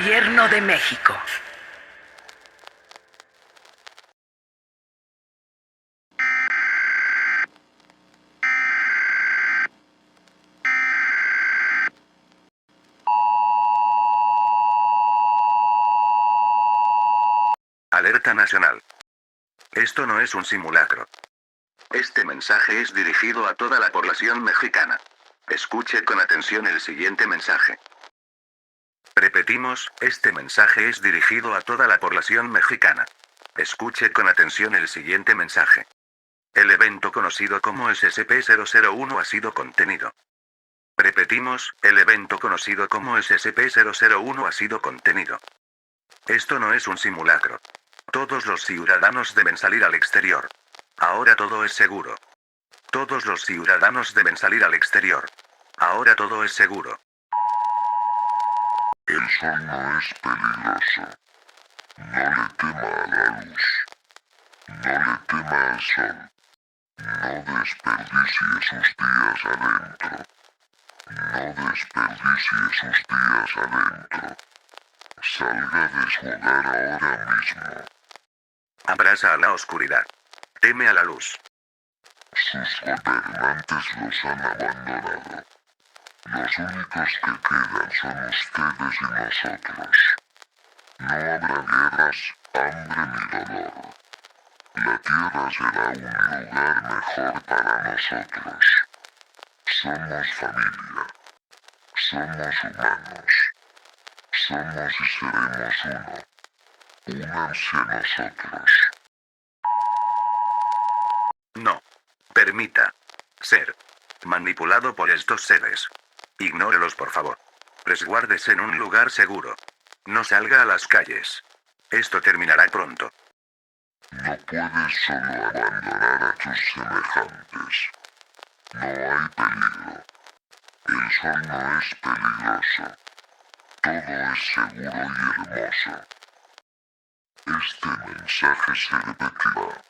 Gobierno de México. Alerta nacional. Esto no es un simulacro. Este mensaje es dirigido a toda la población mexicana. Escuche con atención el siguiente mensaje. Repetimos, este mensaje es dirigido a toda la población mexicana. Escuche con atención el siguiente mensaje. El evento conocido como SCP-001 ha sido contenido. Repetimos, el evento conocido como SCP-001 ha sido contenido. Esto no es un simulacro. Todos los ciudadanos deben salir al exterior. Ahora todo es seguro. Todos los ciudadanos deben salir al exterior. Ahora todo es seguro. El sol no es peligroso. No le tema a la luz. No le tema al sol. No desperdicie sus días adentro. No desperdicie sus días adentro. Salga de su hogar ahora mismo. Abraza a la oscuridad. Teme a la luz. Sus gobernantes los han abandonado. Los únicos que quedan son ustedes y nosotros. No habrá guerras, hambre ni dolor. La Tierra será un lugar mejor para nosotros. Somos familia. Somos humanos. Somos y seremos uno. Únanse a nosotros. No. Permita ser manipulado por estos seres. Ignórelos, por favor. Resguárdese en un lugar seguro. No salga a las calles. Esto terminará pronto. No puedes solo abandonar a tus semejantes. No hay peligro. El sol no es peligroso. Todo es seguro y hermoso. Este mensaje se repetirá.